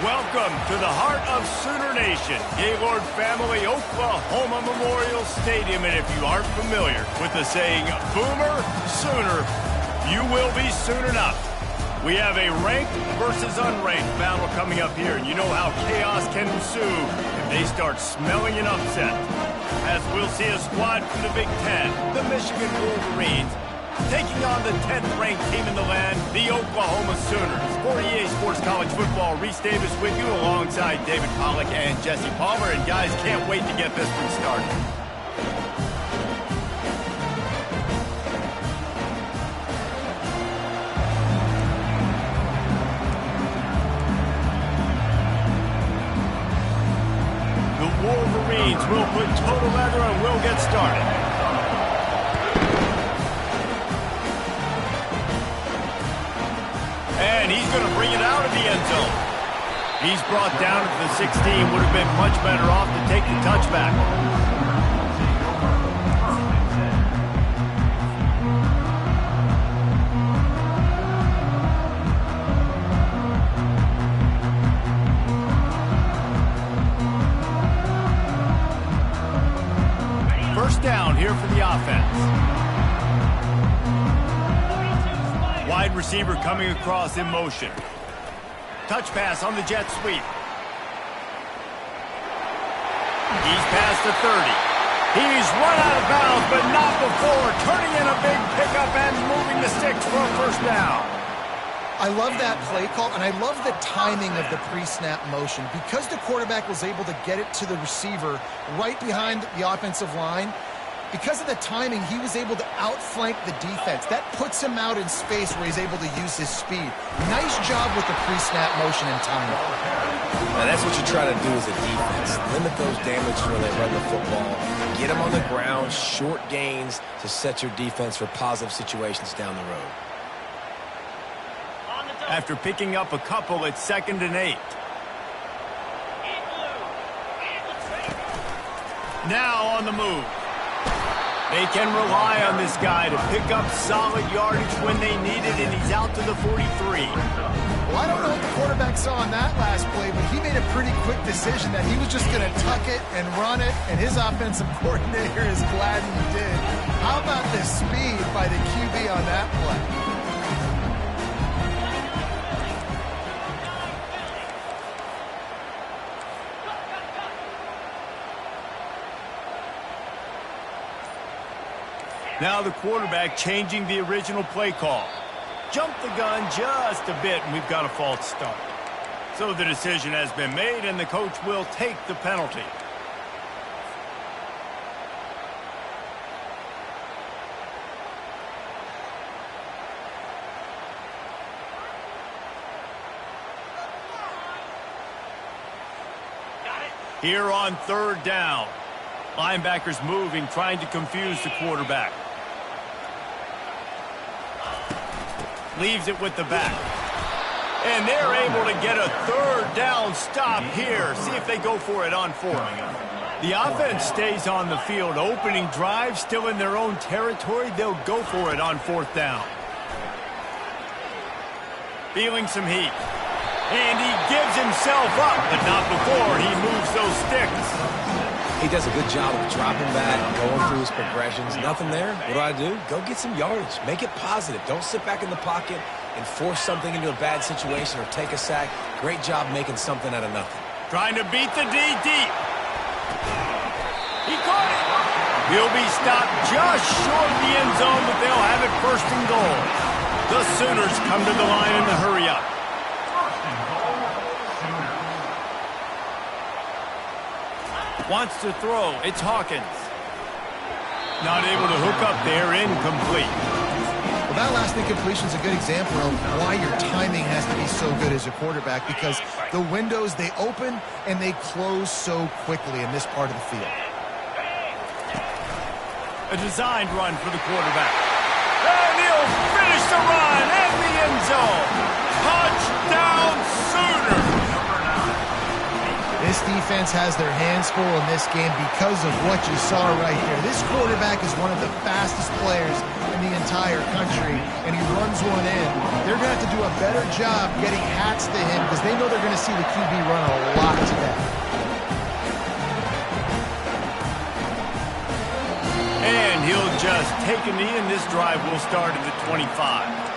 Welcome to the heart of Sooner Nation, Gaylord Family Oklahoma Memorial Stadium. And if you aren't familiar with the saying, Boomer Sooner, you will be soon enough. We have a ranked versus unranked battle coming up here, and you know how chaos can ensue if they start smelling an upset. As we'll see a squad from the Big Ten, the Michigan Wolverines, taking on the 10th-ranked team in the land, the Oklahoma Sooners. For EA Sports College Football, Reese Davis with you alongside David Pollack and Jesse Palmer. And guys, can't wait to get this one started. The Wolverines will put total leather and we'll get started. And he's going to bring it out of the end zone. He's brought down at the 16. Would have been much better off to take the touchback. First down here for the offense. Wide receiver coming across in motion. Touch pass on the jet sweep. He's past the 30. He's run out of bounds, but not before turning in a big pickup and moving the sticks for a first down. I love that play call, and I love the timing of the pre-snap motion. Because the quarterback was able to get it to the receiver right behind the offensive line, because of the timing, he was able to outflank the defense. That puts him out in space where he's able to use his speed. Nice job with the pre-snap motion and timing. Now that's what you try to do as a defense. Limit those damages when they run the football. Get them on the ground, short gains to set your defense for positive situations down the road. After picking up a couple, it's 2nd and 8. Now on the move. They can rely on this guy to pick up solid yardage when they need it, and he's out to the 43. Well, I don't know what the quarterback saw on that last play, but he made a pretty quick decision that he was just going to tuck it and run it, and his offensive coordinator is glad he did. How about the speed by the QB on that play? Now the quarterback changing the original play call. Jumped the gun just a bit, and we've got a false start. So the decision has been made, and the coach will take the penalty. Here on 3rd down. Linebackers moving, trying to confuse the quarterback. Leaves it with the back. And they're able to get a 3rd down stop here. See if they go for it on 4th. The offense stays on the field. Opening drive, still in their own territory. They'll go for it on 4th down. Feeling some heat. And he gives himself up, but not before he moves those sticks. He does a good job of dropping back, going through his progressions. Nothing there. What do? Go get some yardage. Make it positive. Don't sit back in the pocket and force something into a bad situation or take a sack. Great job making something out of nothing. Trying to beat the D deep. He caught it. He'll be stopped just short of the end zone, but they'll have it 1st and goal. The Sooners come to the line in the hurry up. Wants to throw. It's Hawkins. Not able to hook up there. Incomplete. Well, that last incompletion is a good example of why your timing has to be so good as a quarterback, because the windows, they open and they close so quickly in this part of the field. A designed run for the quarterback. And he'll finish the run in the end zone. Touchdown, Sooners. This defense has their hands full in this game because of what you saw right there. This quarterback is one of the fastest players in the entire country, and he runs one in. They're going to have to do a better job getting hats to him because they know they're going to see the QB run a lot today. And he'll just take a knee, and this drive will start at the 25.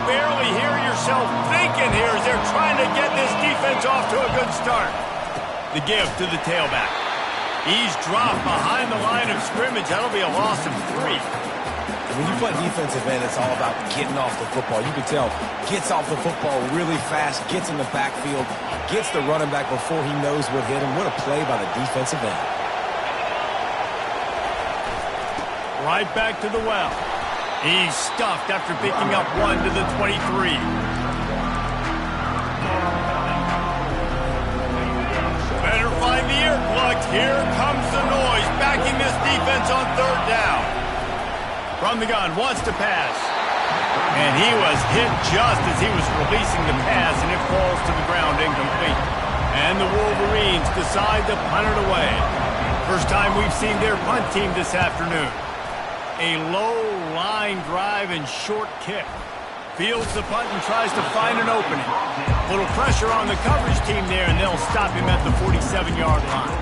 Barely hear yourself thinking here as they're trying to get this defense off to a good start. The give to the tailback. He's dropped behind the line of scrimmage. That'll be a loss of 3. When you play defensive end, it's all about getting off the football. You can tell, gets off the football really fast, gets in the backfield, gets the running back before he knows what hit him. What a play by the defensive end. Right back to the well. He's stuffed after picking up 1 to the 23. Better find the earplugs. Here comes the noise, backing this defense on 3rd down. From the gun, wants to pass. And he was hit just as he was releasing the pass, and it falls to the ground incomplete. And the Wolverines decide to punt it away. First time we've seen their punt team this afternoon. A low line drive and short kick. Fields the punt and tries to find an opening. Little pressure on the coverage team there, and they'll stop him at the 47-yard line.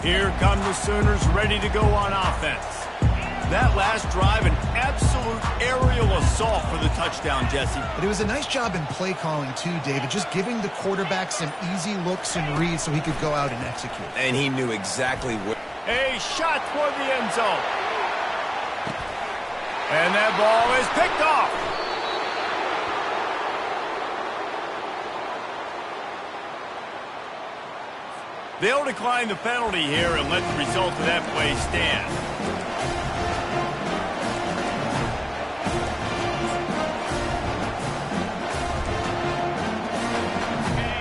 Here come the Sooners ready to go on offense. That last drive, an absolute aerial assault for the touchdown, Jesse. But it was a nice job in play calling too, David, just giving the quarterback some easy looks and reads so he could go out and execute. And he knew exactly what. A shot toward the end zone. And that ball is picked off. They'll decline the penalty here and let the result of that play stand.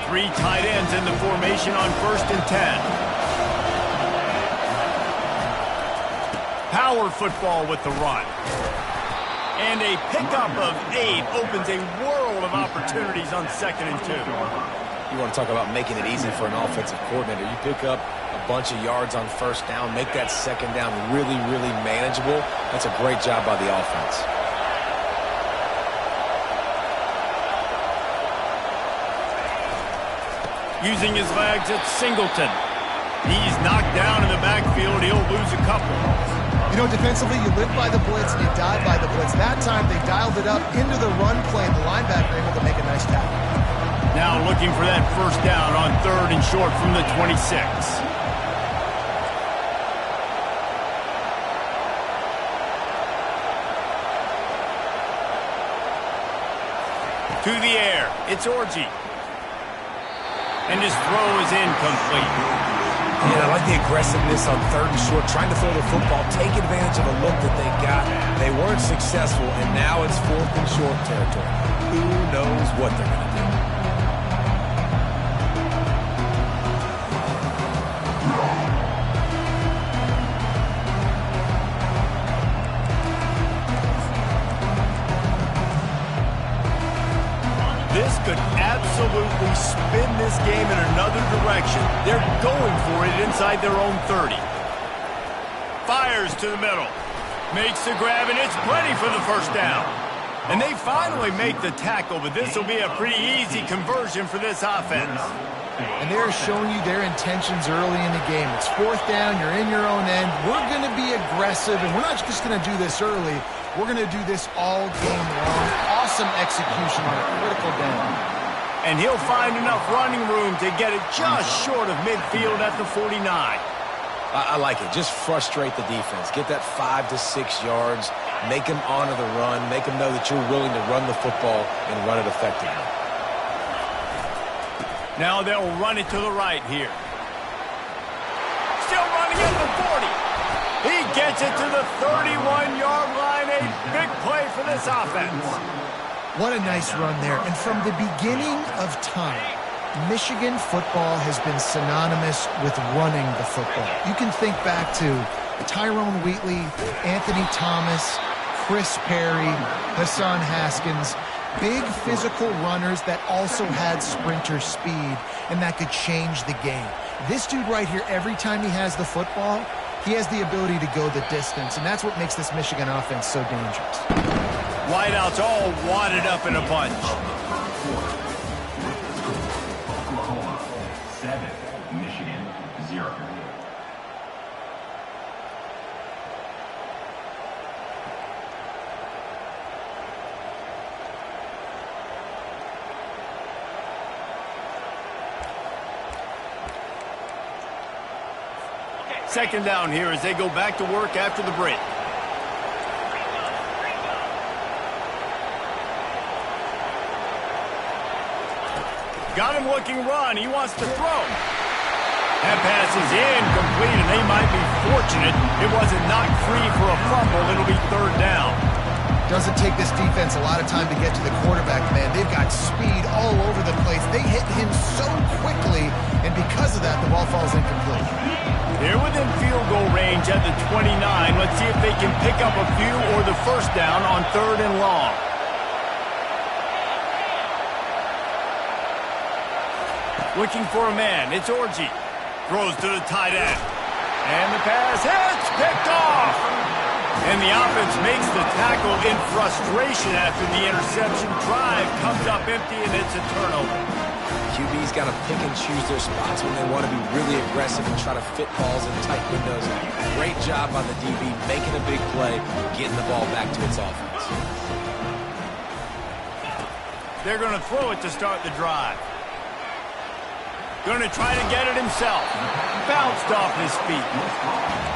3 tight ends in the formation on 1st and 10. Power football with the run. And a pickup of 8 opens a world of opportunities on 2nd and 2. You want to talk about making it easy for an offensive coordinator. You pick up a bunch of yards on 1st down, make that 2nd down really, really manageable. That's a great job by the offense. Using his legs, it's Singleton. He's knocked down in the backfield. He'll lose a couple. You know, defensively, you live by the blitz and you die by the blitz. That time, they dialed it up into the run play, and the linebacker able to make a nice tackle. Now looking for that 1st down on 3rd and short from the 26. To the air, it's Orji. And his throw is incomplete. Yeah, I like the aggressiveness on 3rd and short, trying to throw the football, take advantage of a look that they got. They weren't successful, and now it's 4th and short territory. Who knows what they're going to do? This could absolutely spin this game in another direction. They're going for it inside their own 30. Fires to the middle. Makes the grab, and it's plenty for the 1st down. And they finally make the tackle, but this will be a pretty easy conversion for this offense. And they're showing you their intentions early in the game. It's 4th down, you're in your own end. We're going to be aggressive, and we're not just going to do this early. We're going to do this all game long. Awesome execution on a critical down. And he'll find enough running room to get it just short of midfield at the 49. I like it. Just frustrate the defense. Get that 5 to 6 yards. Make them honor the run. Make them know that you're willing to run the football and run it effectively. Now they'll run it to the right here. Still running at the 40. He gets it to the 31-yard line. A big play for this offense. What a nice run there. And from the beginning of time, Michigan football has been synonymous with running the football. You can think back to Tyrone Wheatley, Anthony Thomas, Chris Perry, Hassan Haskins, big physical runners that also had sprinter speed and that could change the game. This dude right here, every time he has the football, he has the ability to go the distance, and that's what makes this Michigan offense so dangerous. Wideouts all wadded up in a bunch. 7, Michigan 0. Second down here as they go back to work after the break. Got him looking run. He wants to throw. That pass is incomplete, and they might be fortunate it wasn't knocked free for a fumble. It'll be third down. Doesn't take this defense a lot of time to get to the quarterback, man. They've got speed all over the place. They hit him so quickly, and because of that, the ball falls incomplete. They're within field goal range at the 29. Let's see if they can pick up a few or the first down on 3rd and long. Looking for a man. It's Orji. Throws to the tight end. And the pass hits. Picked off. And the offense makes the tackle in frustration after the interception. Drive comes up empty, and it's a turnover. QB's got to pick and choose their spots when they want to be really aggressive and try to fit balls in tight windows. Great job by the DB making a big play, getting the ball back to its offense. They're going to throw it to start the drive. Going to try to get it himself. Bounced off his feet.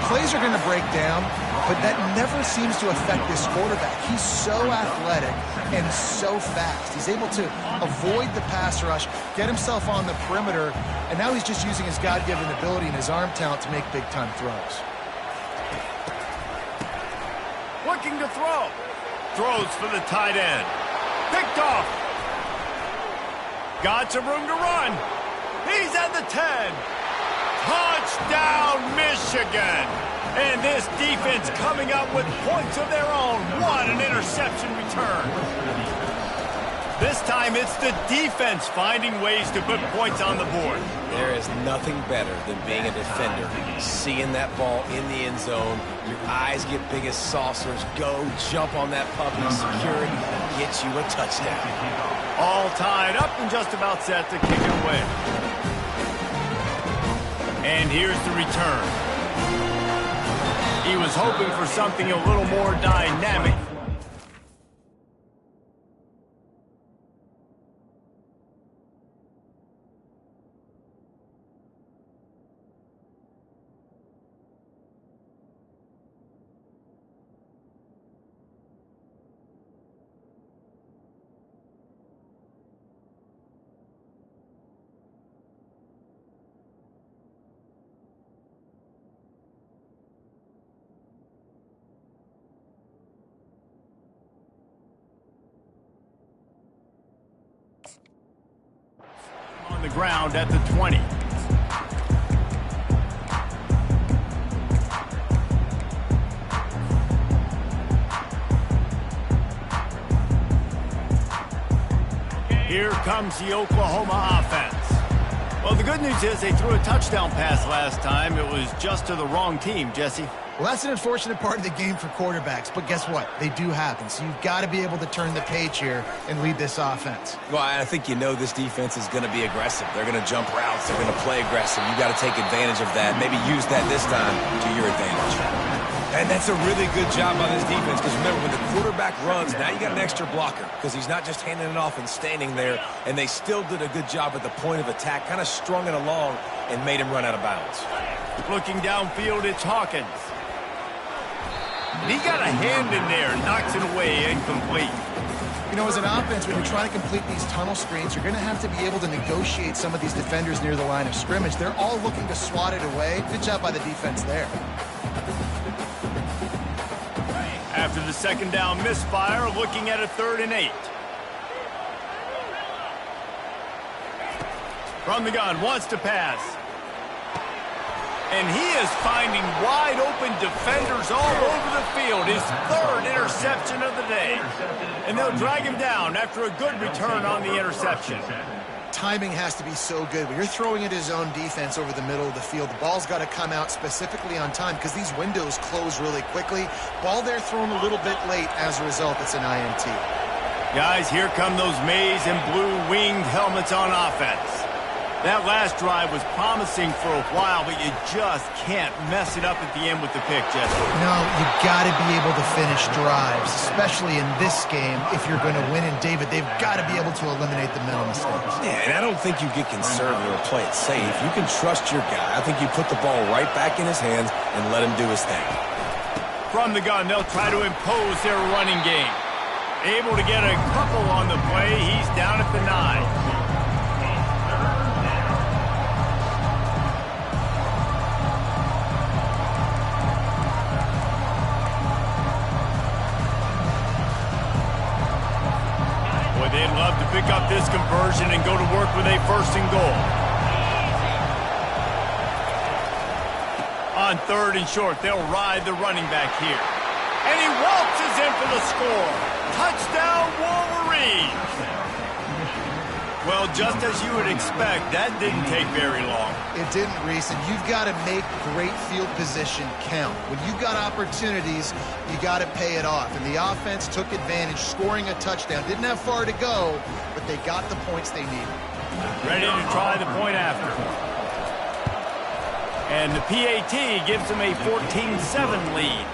Plays are going to break down, but that never seems to affect this quarterback. He's so athletic and so fast. He's able to avoid the pass rush, get himself on the perimeter, and now he's just using his God-given ability and his arm talent to make big-time throws. Looking to throw. Throws for the tight end. Picked off. Got some room to run. He's at the 10. Touchdown, Michigan. And this defense coming up with points of their own. What an interception return. This time it's the defense finding ways to put points on the board. There is nothing better than being a defender. Seeing that ball in the end zone, your eyes get big as saucers. Go jump on that puppy, secure it, get you a touchdown. All tied up and just about set to kick it away. And here's the return. He was hoping for something a little more dynamic. On the ground at the 20. Here comes the Oklahoma offense. Well, the good news is they threw a touchdown pass last time. It was just to the wrong team, Jesse. Well, that's an unfortunate part of the game for quarterbacks, but guess what? They do happen, so you've got to be able to turn the page here and lead this offense. Well, I think you know this defense is going to be aggressive. They're going to jump routes. They're going to play aggressive. You got to take advantage of that. Maybe use that this time to your advantage. And that's a really good job by this defense because remember, when the quarterback runs, now you got an extra blocker because he's not just handing it off and standing there, and they still did a good job at the point of attack, kind of strung it along and made him run out of bounds. Looking downfield, it's Hawkins. He got a hand in there, knocks it away, incomplete. You know, as an offense, when you're trying to complete these tunnel screens, you're going to have to be able to negotiate some of these defenders near the line of scrimmage. They're all looking to swat it away. Good job by the defense there. After the second down misfire, looking at a 3rd and 8. From the gun, wants to pass. And he is finding wide open defenders all over the field. His third interception of the day. And they'll drag him down after a good return on the interception. Timing has to be so good. When you're throwing at his own defense over the middle of the field, the ball's got to come out specifically on time because these windows close really quickly. Ball there thrown a little bit late. As a result, it's an INT. Guys, here come those maize and blue winged helmets on offense. That last drive was promising for a while, but you just can't mess it up at the end with the pick, Jesse. No, you got to be able to finish drives, especially in this game. If you're going to win, and David, they've got to be able to eliminate the mental mistakes. Yeah, and I don't think you get conservative or play it safe. You can trust your guy. I think you put the ball right back in his hands and let him do his thing. From the gun, they'll try to impose their running game. Able to get a couple on the play. He's down at the 9. They'd love to pick up this conversion and go to work with a 1st and goal. On 3rd and short, they'll ride the running back here. And he waltzes in for the score. Touchdown, Wolverines! Well, just as you would expect, that didn't take very long. It didn't, Reese, and you've got to make great field position count. When you've got opportunities, you got to pay it off. And the offense took advantage, scoring a touchdown. Didn't have far to go, but they got the points they needed. Ready to try the point after. And the PAT gives them a 14-7 lead.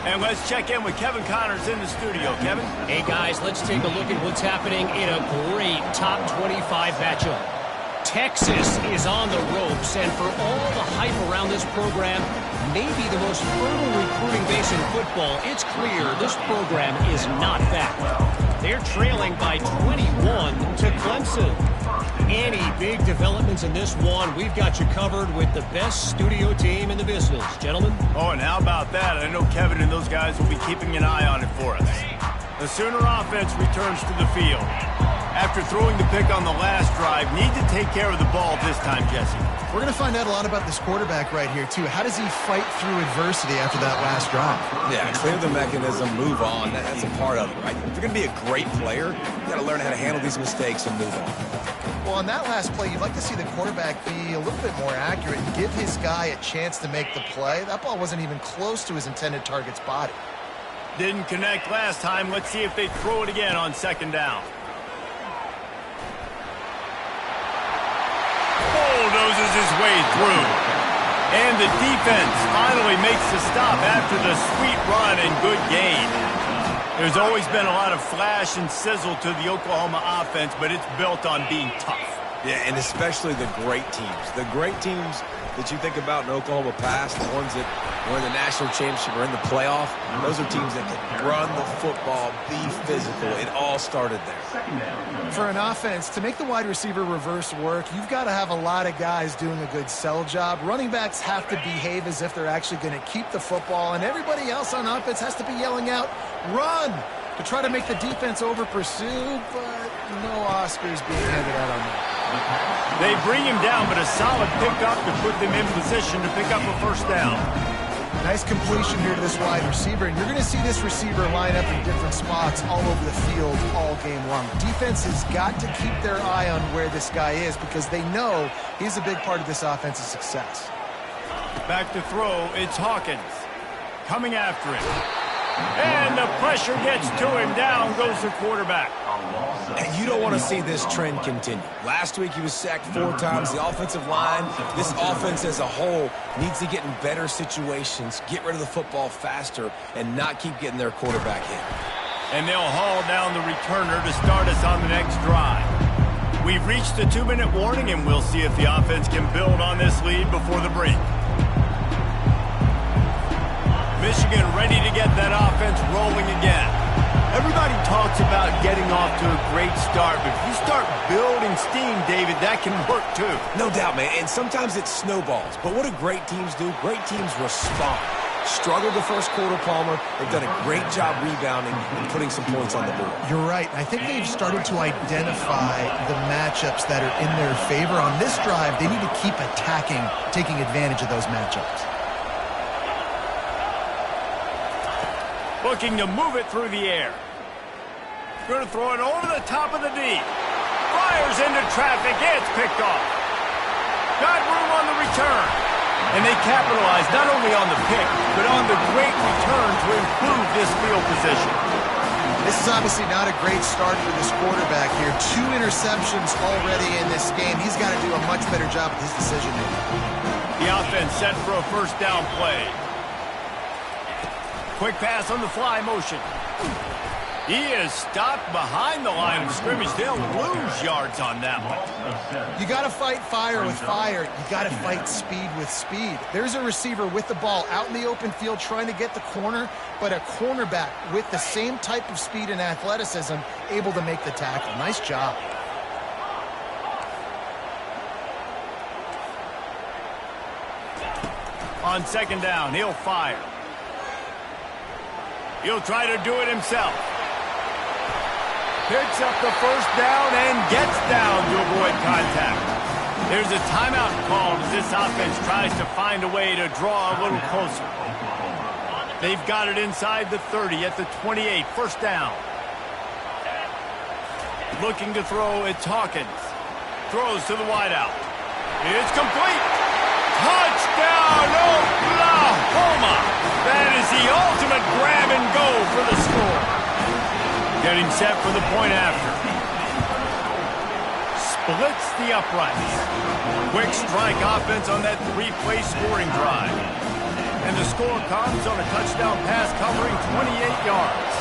And let's check in with Kevin Connors in the studio. Kevin? Hey, guys, let's take a look at what's happening in a great top 25 matchup. Texas is on the ropes, and for all the hype around this program, maybe the most fertile recruiting base in football, it's clear this program is not that. They're trailing by 21 to Clemson. Any big developments in this one, we've got you covered with the best studio team in the business. Gentlemen? Oh, and how about that? I know Kevin and those guys will be keeping an eye on it for us. The Sooner offense returns to the field. After throwing the pick on the last drive, need to take care of the ball this time, Jesse. We're going to find out a lot about this quarterback right here, too. How does he fight through adversity after that last drive? Yeah, clear the mechanism, move on. That's a part of it, right? If you're going to be a great player, you got to learn how to handle these mistakes and move on. Well, on that last play, you'd like to see the quarterback be a little bit more accurate and give his guy a chance to make the play. That ball wasn't even close to his intended target's body. Didn't connect last time. Let's see if they throw it again on 2nd down. Bulldozes his way through. And the defense finally makes the stop after the sweet run and good gain. There's always been a lot of flash and sizzle to the Oklahoma offense, but it's built on being tough. Yeah, and especially the great teams. The great teams that you think about in Oklahoma past, the ones that were in the national championship or in the playoff, those are teams that can run the football, be physical. It all started there. For an offense, to make the wide receiver reverse work, you've got to have a lot of guys doing a good sell job. Running backs have to behave as if they're actually going to keep the football, and everybody else on offense has to be yelling out, run, to try to make the defense over-pursue, but no Oscars being handed out on that. They bring him down, but a solid pickup to put them in position to pick up a 1st down. Nice completion here to this wide receiver, and you're going to see this receiver line up in different spots all over the field all game long. Defense has got to keep their eye on where this guy is because they know he's a big part of this offense's success. Back to throw, it's Hawkins. Coming after him. And the pressure gets to him. Down goes the quarterback. And you don't want to see this trend continue. Last week he was sacked 4 times. The offensive line, this offense as a whole, needs to get in better situations, get rid of the football faster, and not keep getting their quarterback hit. And they'll haul down the returner to start us on the next drive. We've reached the 2-minute warning, and we'll see if the offense can build on this lead before the break. Michigan ready to get that offense rolling again. Everybody talks about getting off to a great start, but if you start building steam, David, that can work too. No doubt, man, and sometimes it snowballs. But what do great teams do? Great teams respond. Struggled the first quarter, Palmer. They've done a great job rebounding and putting some points on the board. You're right. I think they've started to identify the matchups that are in their favor. On this drive, they need to keep attacking, taking advantage of those matchups. Looking to move it through the air. Going to throw it over the top of the D. Fires into traffic. It's picked off. Got room on the return. And they capitalize not only on the pick, but on the great return to improve this field position. This is obviously not a great start for this quarterback here. 2 interceptions already in this game. He's got to do a much better job with his decision-making. The offense set for a first down play. Quick pass on the fly motion. He is stopped behind the line of scrimmage. They'll lose yards on that one. You got to fight fire with fire. You got to fight speed with speed. There's a receiver with the ball out in the open field trying to get the corner, but a cornerback with the same type of speed and athleticism able to make the tackle. Nice job. On second down, he'll fire. He'll try to do it himself. Picks up the first down and gets down to avoid contact. There's a timeout called as this offense tries to find a way to draw a little closer. They've got it inside the 30 at the 28, first down. Looking to throw, it's Hawkins. Throws to the wideout. It's complete. Touchdown, Oklahoma! That is the ultimate grab and go for the score. Getting set for the point after. Splits the uprights. Quick strike offense on that 3-play scoring drive. And the score comes on a touchdown pass covering 28 yards.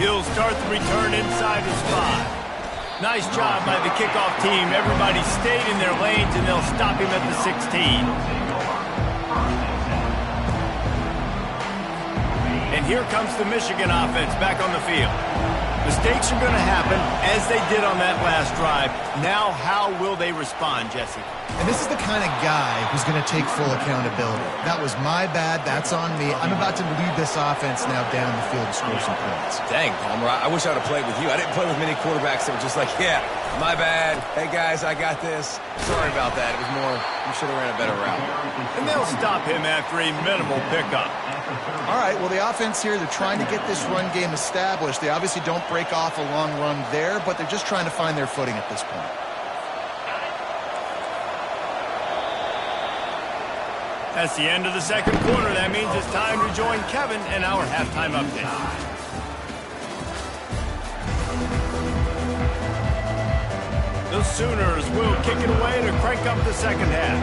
He'll start the return inside his 5. Nice job by the kickoff team. Everybody stayed in their lanes, and they'll stop him at the 16. And here comes the Michigan offense back on the field. Mistakes are going to happen, as they did on that last drive. Now, how will they respond, Jesse? And this is the kind of guy who's going to take full accountability. That was my bad. That's on me. I'm about to lead this offense now down the field to score some points. Dang, Palmer, I wish I would have played with you. I didn't play with many quarterbacks that were just like, yeah, my bad. Hey, guys, I got this. Sorry about that. It was more, you should have ran a better route. And they'll stop him after a minimal pickup. All right, well, the offense here, they're trying to get this run game established. They obviously don't break off a long run there, but they're just trying to find their footing at this point. That's the end of the second quarter. That means it's time to join Kevin in our halftime update. The Sooners will kick it away to crank up the second half.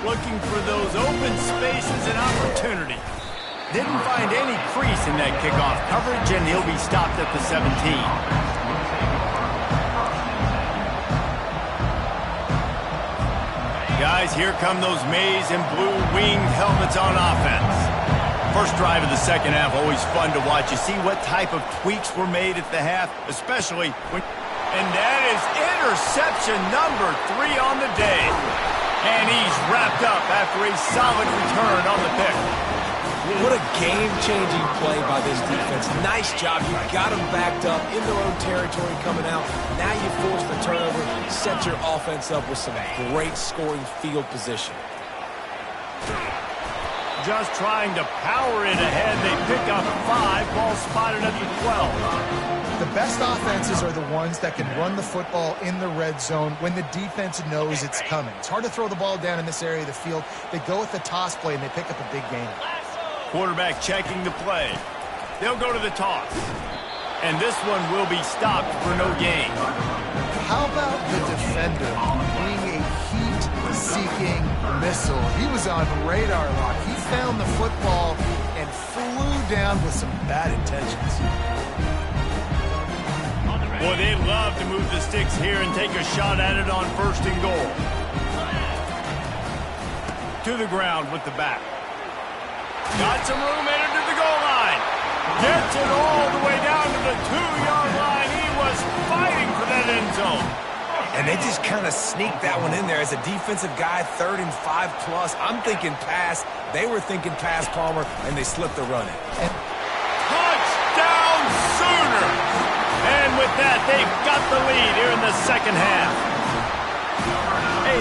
Looking for those open spaces and opportunity. Didn't find any crease in that kickoff coverage, and he'll be stopped at the 17. Guys, here come those maize and blue winged helmets on offense. First drive of the second half, always fun to watch. You see what type of tweaks were made at the half, especially when... And that is interception number 3 on the day. And he's wrapped up after a solid return on the pick. What a game-changing play by this defense. Nice job. You got them backed up in their own territory coming out. Now you force the turnover, set your offense up with some great scoring field position. Just trying to power it ahead. They pick up 5. Ball spotted at the 12. The best offenses are the ones that can run the football in the red zone when the defense knows it's coming. It's hard to throw the ball down in this area of the field. They go with the toss play, and they pick up a big gain. Quarterback checking the play. They'll go to the toss. And this one will be stopped for no gain. How about the defender being a heat-seeking missile? He was on radar lock. He found the football and flew down with some bad intentions. Boy, they'd love to move the sticks here and take a shot at it on 1st and goal. To the ground with the back. Got some room, entered to the goal line. Gets it all the way down to the 2-yard line. He was fighting for that end zone. And they just kind of sneaked that one in there. As a defensive guy, 3rd and 5+. I'm thinking pass. They were thinking pass, Palmer, and they slipped the run in. Touchdown, Sooners! And with that, they've got the lead here in the second half. A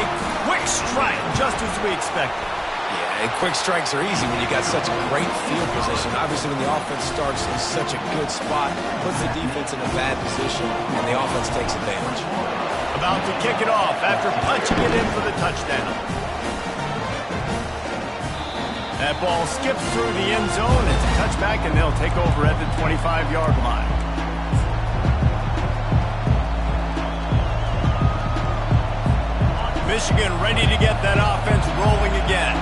quick strike, just as we expected. Yeah, and quick strikes are easy when you got such a great field position. Obviously, when the offense starts in such a good spot, puts the defense in a bad position, and the offense takes advantage. About to kick it off after punching it in for the touchdown. That ball skips through the end zone. It's a touchback, and they'll take over at the 25-yard line. Michigan ready to get that offense rolling again.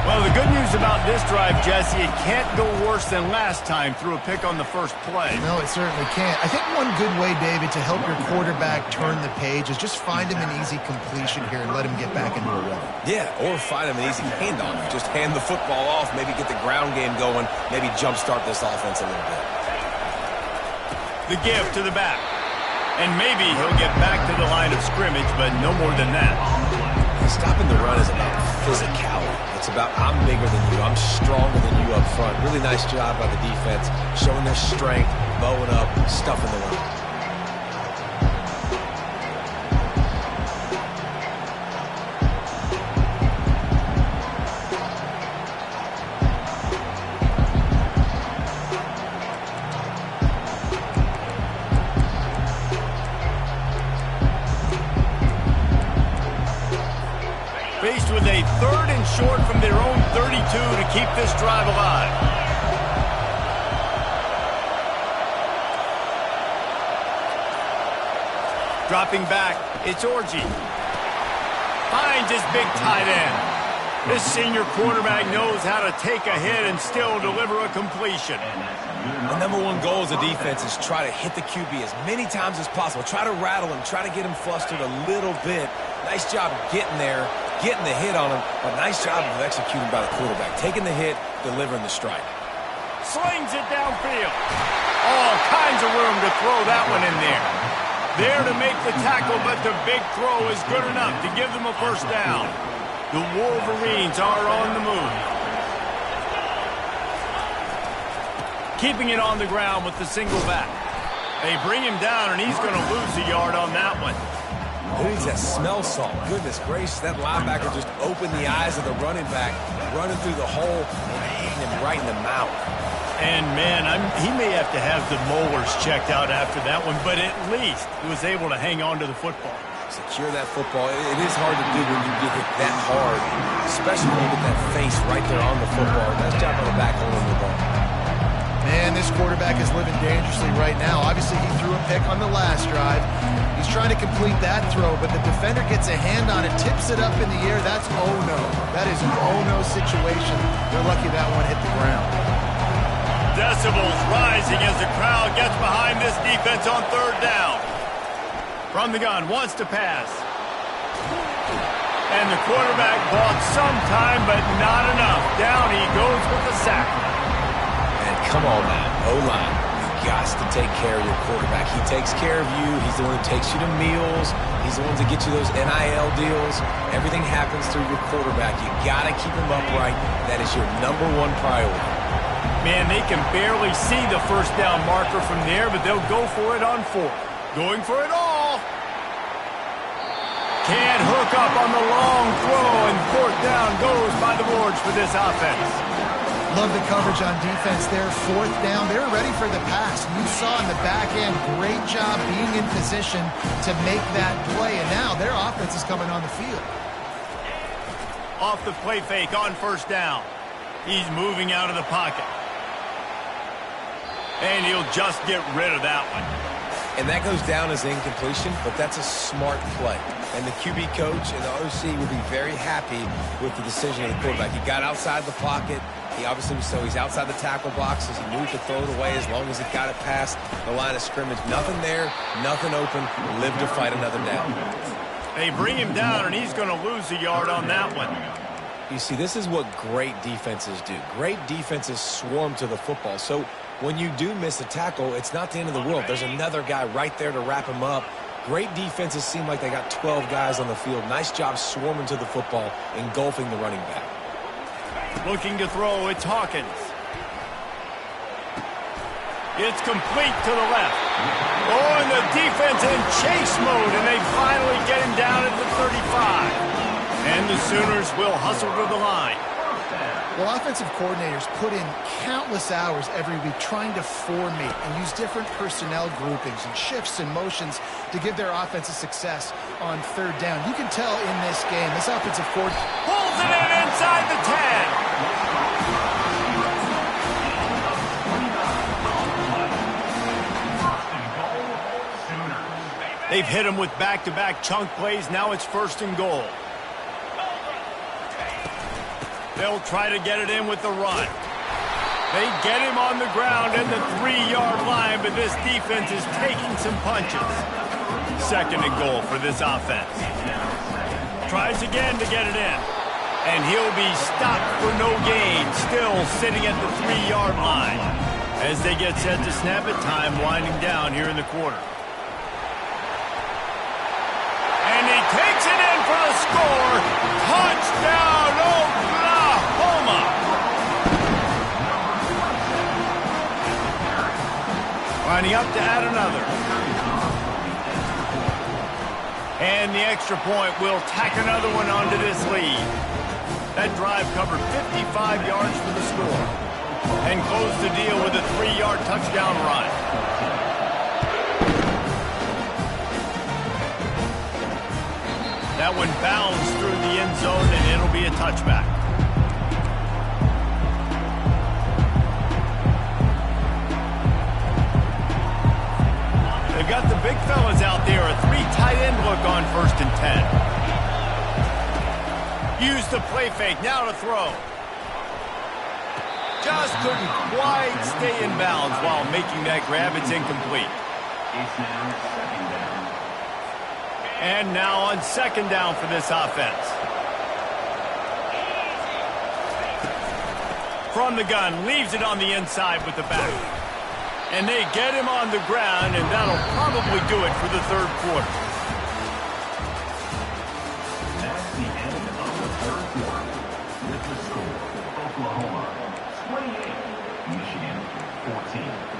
Well, the good news about this drive, Jesse, it can't go worse than last time through a pick on the first play. No, it certainly can't. I think one good way, David, to help your quarterback turn the page is just find him an easy completion here and let him get back into a rhythm. Yeah, or find him an easy handoff. Just hand the football off, maybe get the ground game going, maybe jumpstart this offense a little bit. The give to the back. And maybe he'll get back to the line of scrimmage, but no more than that. Stopping the run is about physicality. It's about I'm bigger than you, I'm stronger than you up front. Really nice job by the defense, showing their strength, bowing up, stuffing the run. Faced with a 3rd and short from their own 32 to keep this drive alive. Dropping back, it's Orji. Finds his big tight end. This senior quarterback knows how to take a hit and still deliver a completion. The #1 goal as a defense is try to hit the QB as many times as possible. Try to rattle him, try to get him flustered a little bit. Nice job getting there, getting the hit on him, but nice job of executing by the quarterback. Taking the hit, delivering the strike. Slings it downfield. All kinds of room to throw that one in there. There to make the tackle, but the big throw is good enough to give them a first down. The Wolverines are on the move. Keeping it on the ground with the single back. They bring him down, and he's going to lose a yard on that one. Who needs that smell salt? Goodness gracious, that linebacker just opened the eyes of the running back, running through the hole and hitting him right in the mouth. And, man, he may have to have the molars checked out after that one, but at least he was able to hang on to the football. Secure that football. It is hard to do when you get hit that hard, especially when you get that face right there on the football. Nice job on the back holding the ball. Man, this quarterback is living dangerously right now. Obviously, he threw a pick on the last drive. He's trying to complete that throw, but the defender gets a hand on it, tips it up in the air. That's oh-no. That is an oh-no situation. They're lucky that one hit the ground. Decibels rising as the crowd gets behind this defense on 3rd down. From the gun, wants to pass. And the quarterback bought some time, but not enough. Down he goes with the sack. And come on now, O-line. You've got to take care of your quarterback. He takes care of you. He's the one who takes you to meals. He's the one to get you those NIL deals. Everything happens through your quarterback. You got to keep him upright. That is your #1 priority. Man, they can barely see the first down marker from there, but they'll go for it on 4th. Going for it all. Can't hook up on the long throw, and 4th down goes by the boards for this offense. Love the coverage on defense there. 4th down. They were ready for the pass. You saw in the back end, great job being in position to make that play. And now their offense is coming on the field. Off the play fake on 1st down. He's moving out of the pocket. And he'll just get rid of that one. And that goes down as incompletion, but that's a smart play. And the QB coach and the OC will be very happy with the decision of the quarterback. He got outside the pocket. He obviously, so he's outside the tackle boxes. He moved to throw it away as long as he got it past the line of scrimmage. Nothing there, nothing open. Live to fight another down. They bring him down, and he's going to lose a yard on that one. You see, this is what great defenses do. Great defenses swarm to the football. So when you do miss a tackle, it's not the end of the world. There's another guy right there to wrap him up. Great defenses seem like they got 12 guys on the field. Nice job swarming to the football, engulfing the running back. Looking to throw, it's Hawkins. It's complete to the left. Oh, and the defense in chase mode, and they finally get him down at the 35. And the Sooners will hustle to the line. Well, offensive coordinators put in countless hours every week trying to formate and use different personnel groupings and shifts and motions to give their offense a success on third down. You can tell in this game, this offensive coordinator pulls it in inside the 10. They've hit him with back-to-back chunk plays. Now it's 1st and goal. They'll try to get it in with the run. They get him on the ground at the 3-yard line, but this defense is taking some punches. 2nd and goal for this offense. Tries again to get it in. And he'll be stopped for no gain, still sitting at the 3-yard line. As they get set to snap it, time winding down here in the quarter. And he takes it in for the score. Touchdown, Oklahoma! Lining up to add another. And the extra point will tack another one onto this lead. That drive covered 55 yards for the score. And closed the deal with a 3-yard touchdown run. That one bounced through the end zone, and it'll be a touchback. They've got the big fellas out there. A 3 tight end look on 1st and 10. Use the play fake. Now to throw. Just couldn't quite stay in bounds while making that grab. It's incomplete. It's now 2nd down. And now on 2nd down for this offense. From the gun, leaves it on the inside with the back. And they get him on the ground, and that'll probably do it for the 3rd quarter. That's the end of the 3rd quarter. With the score, Oklahoma 28, Michigan 14.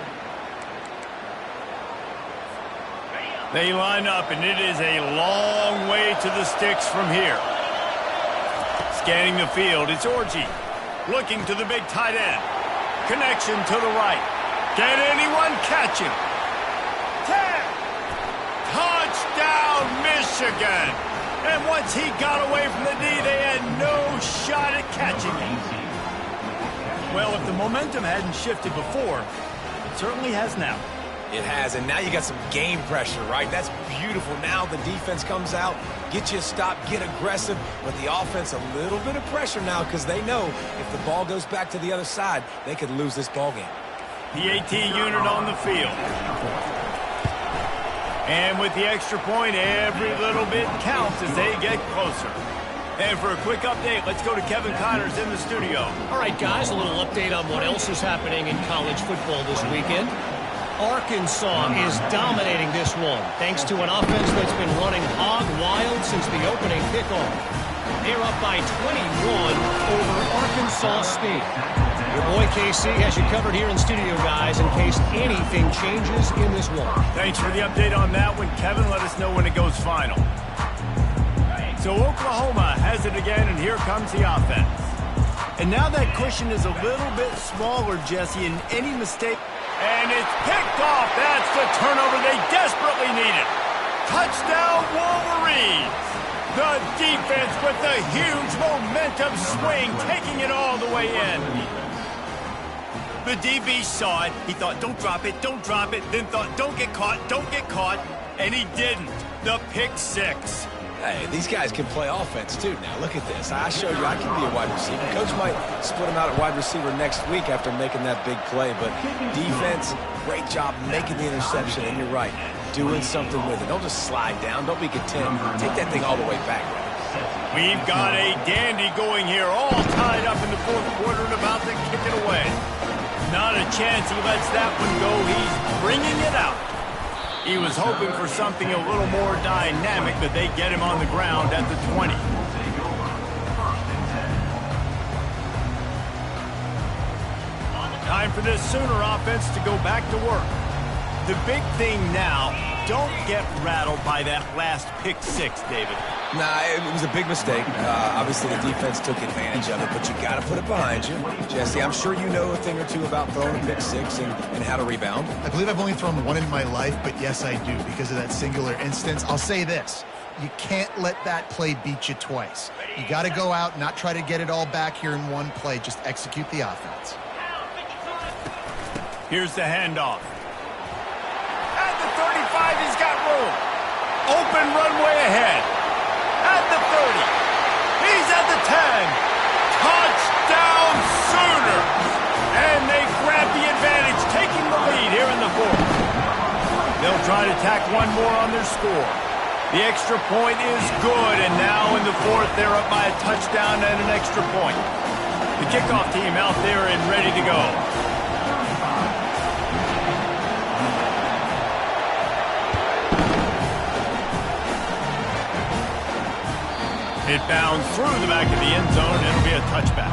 They line up, and it is a long way to the sticks from here. Scanning the field, it's Orji. Looking to the big tight end. Connection to the right. Can anyone catch him? 10. Touchdown, Michigan. And once he got away from the D, they had no shot at catching him. Well, if the momentum hadn't shifted before, it certainly has now. It has, and now you got some game pressure, right? That's beautiful. Now the defense comes out, get you a stop, get aggressive, but the offense a little bit of pressure now because they know if the ball goes back to the other side, they could lose this ball game. The AT unit on the field. And with the extra point, every little bit counts as they get closer. And for a quick update, let's go to Kevin Connors in the studio. All right, guys, a little update on what else is happening in college football this weekend. Arkansas is dominating this one, thanks to an offense that's been running hog wild since the opening kickoff. They're up by 21 over Arkansas State. Your boy KC has you covered here in studio, guys, in case anything changes in this one. Thanks for the update on that one, Kevin. Let us know when it goes final. So Oklahoma has it again, and here comes the offense. And now that cushion is a little bit smaller, Jesse, and any mistake... And it's picked off. That's the turnover they desperately needed. Touchdown, Wolverines. The defense with the huge momentum swing, taking it all the way in. The DB saw it. He thought, don't drop it, then thought, don't get caught, and he didn't. The pick six. Hey, these guys can play offense, too. Now, look at this. I showed you I can be a wide receiver. Coach might split him out at wide receiver next week after making that big play. But defense, great job making the interception. And you're right, doing something with it. Don't just slide down. Don't be content. Take that thing all the way back. We've got a dandy going here, all tied up in the 4th quarter and about to kick it away. Not a chance he lets that one go, he's bringing it out. He was hoping for something a little more dynamic, but they get him on the ground at the 20. Time for this Sooner offense to go back to work. The big thing now, don't get rattled by that last pick six, David. Nah, it was a big mistake. Obviously, the defense took advantage of it, but you got to put it behind you. Jesse, I'm sure you know a thing or two about throwing a pick six and how to rebound. I believe I've only thrown one in my life, but yes, I do, because of that singular instance. I'll say this. You can't let that play beat you twice. You got to go out, not try to get it all back here in one play. Just execute the offense. Here's the handoff. At the 35, he's got room. Open runway ahead. At the 30. He's at the 10. Touchdown Sooners. And they grab the advantage, taking the lead here in the fourth. They'll try to tack one more on their score. The extra point is good, and now in the fourth, they're up by a touchdown and an extra point. The kickoff team out there and ready to go. It bounds through the back of the end zone. It'll be a touchback.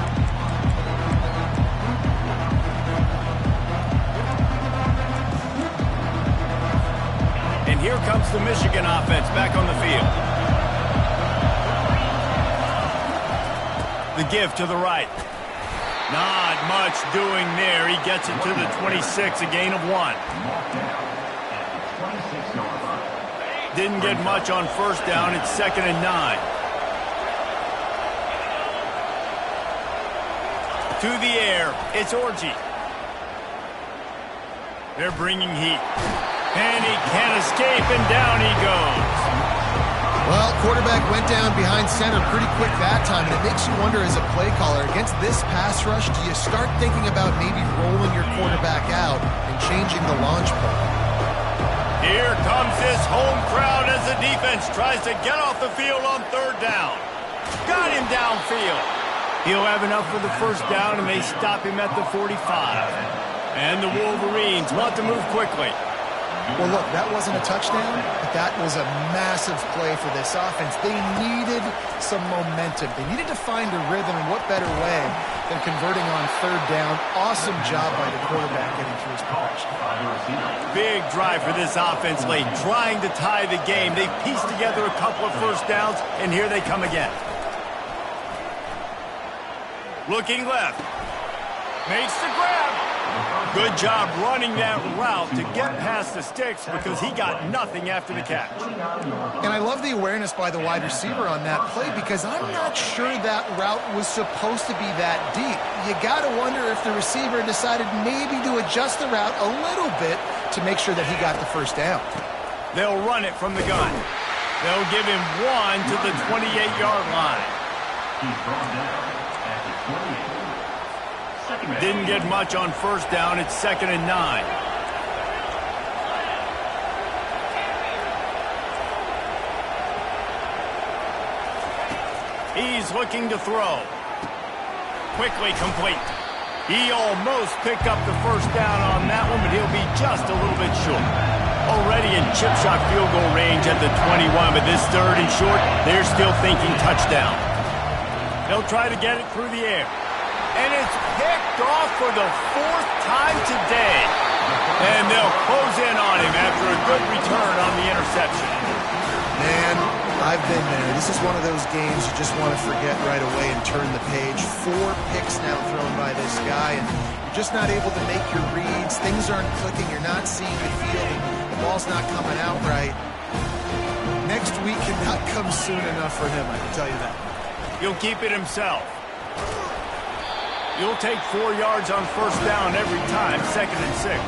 And here comes the Michigan offense back on the field. The give to the right. Not much doing there. He gets it to the 26, a gain of 1. Didn't get much on first down. It's 2nd and 9. To the air, it's Orji. They're bringing heat. And he can't escape, and down he goes. Well, quarterback went down behind center pretty quick that time, and it makes you wonder as a play caller, against this pass rush, do you start thinking about maybe rolling your quarterback out and changing the launch point? Here comes this home crowd as the defense tries to get off the field on 3rd down. Got him downfield. He'll have enough for the first down, and they stop him at the 45. And the Wolverines want to move quickly. Well, look, that wasn't a touchdown, but that was a massive play for this offense. They needed some momentum. They needed to find a rhythm, and what better way than converting on 3rd down. Awesome job by the quarterback getting through his progression. Big drive for this offense late, trying to tie the game. They pieced together a couple of first downs, and here they come again. Looking left. Makes the grab. Good job running that route to get past the sticks because he got nothing after the catch. And I love the awareness by the wide receiver on that play because I'm not sure that route was supposed to be that deep. You got to wonder if the receiver decided maybe to adjust the route a little bit to make sure that he got the first down. They'll run it from the gun. They'll give him 1 to the 28-yard line. He's brought down at the 28. Didn't get much on first down. It's 2nd and 9. He's looking to throw. Quickly complete. He almost picked up the first down on that one, but he'll be just a little bit short. Already in chip shot field goal range at the 21, but this 3rd and short, they're still thinking touchdown. They'll try to get it through the air. And it's picked off for the 4th time today. And they'll close in on him after a good return on the interception. Man, I've been there. This is one of those games you just want to forget right away and turn the page. 4 picks now thrown by this guy, and you're just not able to make your reads. Things aren't clicking. You're not seeing the field, and the ball's not coming out right. Next week cannot come soon enough for him, I can tell you that. He'll keep it himself. You'll take 4 yards on first down every time, 2nd and 6.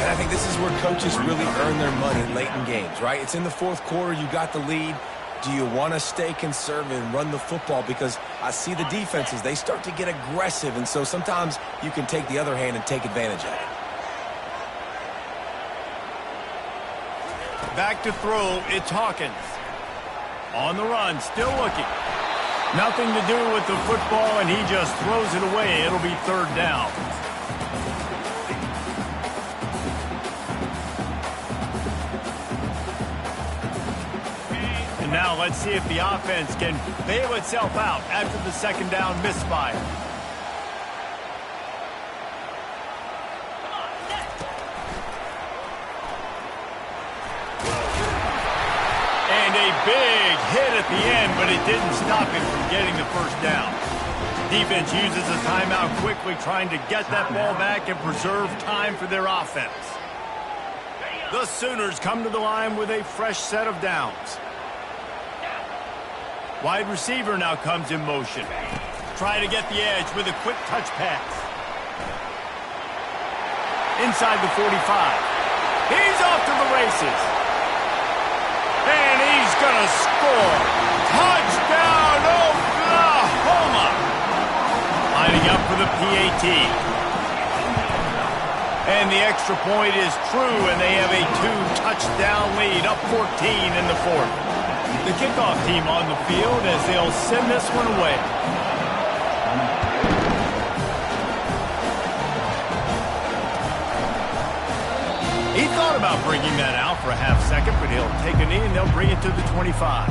And I think this is where coaches really earn their money late in games, right? It's in the 4th quarter. You got the lead. Do you want to stay conservative and run the football? Because I see the defenses, they start to get aggressive, and so sometimes you can take the other hand and take advantage of it. Back to throw, it's Hawkins. On the run, still looking. Nothing to do with the football, and he just throws it away. It'll be 3rd down. Now let's see if the offense can bail itself out after the second down misfire. And a big hit at the end, but it didn't stop him from getting the first down. Defense uses a timeout quickly, trying to get that ball back and preserve time for their offense. The Sooners come to the line with a fresh set of downs. Wide receiver now comes in motion. Try to get the edge with a quick touch pass. Inside the 45. He's off to the races. And he's going to score. Touchdown, Oklahoma! Lining up for the PAT. And the extra point is true, and they have a 2-touchdown lead, up 14 in the fourth. The kickoff team on the field as they'll send this one away. He thought about bringing that out for a half second, but he'll take a knee and they'll bring it to the 25.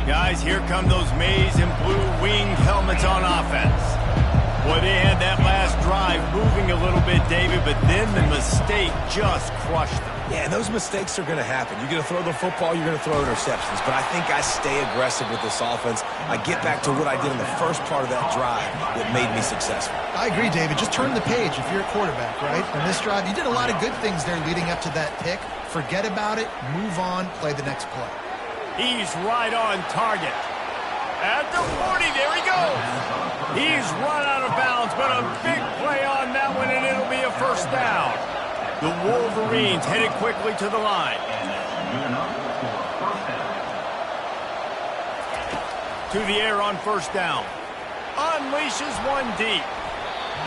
Guys, here come those maize and blue winged helmets on offense. Boy, they had that last drive moving a little bit, David, but then the mistake just crushed them. Yeah, and those mistakes are going to happen. You're going to throw the football, you're going to throw interceptions. But I think I stay aggressive with this offense. I get back to what I did in the first part of that drive that made me successful. I agree, David. Just turn the page if you're a quarterback, right? On this drive, you did a lot of good things there leading up to that pick. Forget about it, move on, play the next play. He's right on target. At the 40, there he goes. He's run out of bounds, but a big play on that one, and it'll be a first down. The Wolverines headed quickly to the line. To the air on first down. Unleashes one deep.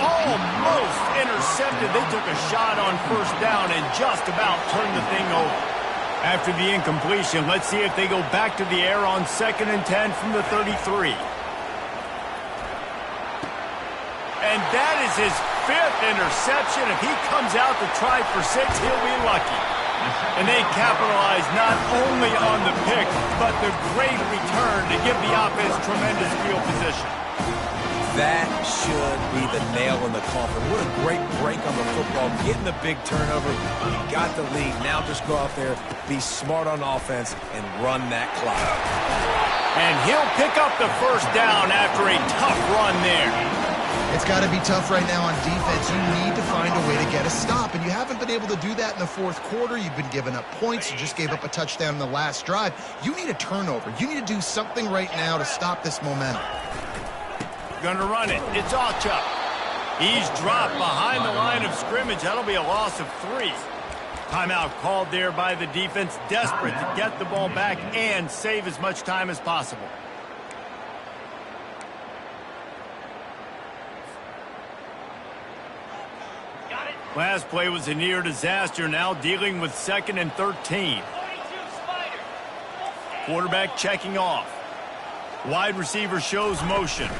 Almost intercepted. They took a shot on first down and just about turned the thing over. After the incompletion, let's see if they go back to the air on 2nd and 10 from the 33. And that is his 5th interception. If he comes out to try for 6, he'll be lucky. And they capitalize not only on the pick, but the great return to give the offense tremendous field position. That should be the nail in the coffin. What a great break on the football. Getting the big turnover. You got the lead. Now just go out there, be smart on offense, and run that clock. And he'll pick up the first down after a tough run there. It's got to be tough right now on defense. You need to find a way to get a stop, and you haven't been able to do that in the fourth quarter. You've been giving up points. You just gave up a touchdown in the last drive. You need a turnover. You need to do something right now to stop this momentum. Gonna run it. It's Achuk. He's dropped behind the line of scrimmage. That'll be a loss of 3. Timeout called there by the defense, desperate to get the ball back and save as much time as possible. Last play was a near disaster, now dealing with 2nd and 13. Quarterback checking off. Wide receiver shows motion.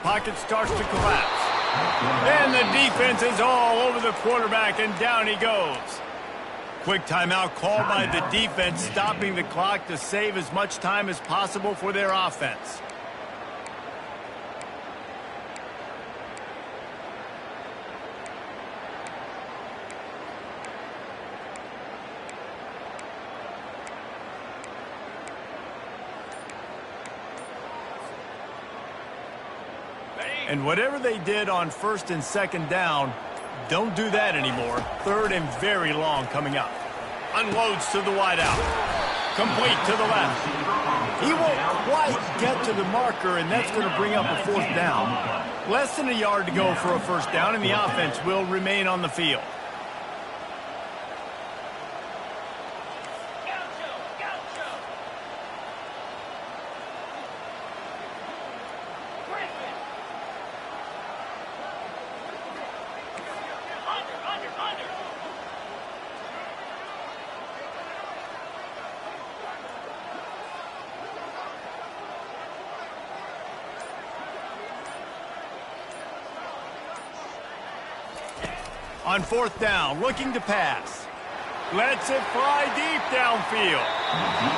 Pocket starts to collapse. And the defense is all over the quarterback, and down he goes. Quick timeout called by the defense, stopping the clock to save as much time as possible for their offense. And whatever they did on 1st and 2nd down, don't do that anymore. 3rd and very long coming up. Unloads to the wideout. Complete to the left. He won't quite get to the marker, and that's going to bring up a 4th down. Less than a yard to go for a first down, and the offense will remain on the field. On 4th down, looking to pass. Lets it fly deep downfield.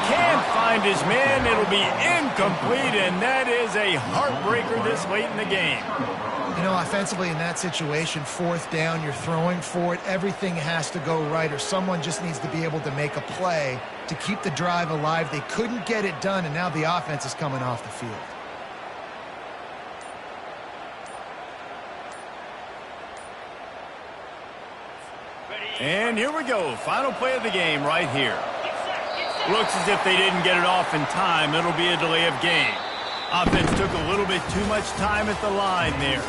Can't find his man. It'll be incomplete, and that is a heartbreaker this late in the game. You know, offensively in that situation, 4th down, you're throwing for it. Everything has to go right, or someone just needs to be able to make a play to keep the drive alive. They couldn't get it done, and now the offense is coming off the field. And here we go. Final play of the game right here. Looks as if they didn't get it off in time. It'll be a delay of game. Offense took a little bit too much time at the line there.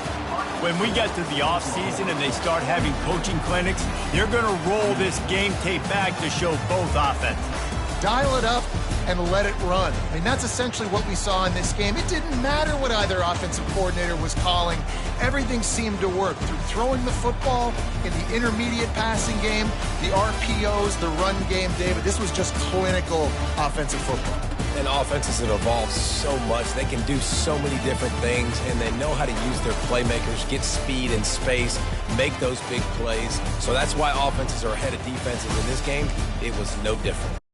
When we get to the offseason and they start having coaching clinics, they're going to roll this game tape back to show both offenses. Dial it up and let it run. I mean, that's essentially what we saw in this game. It didn't matter what either offensive coordinator was calling. Everything seemed to work through throwing the football in the intermediate passing game, the RPOs, the run game, David. This was just clinical offensive football. And offenses have evolved so much. They can do so many different things, and they know how to use their playmakers, get speed and space, make those big plays. So that's why offenses are ahead of defenses in this game. It was no different.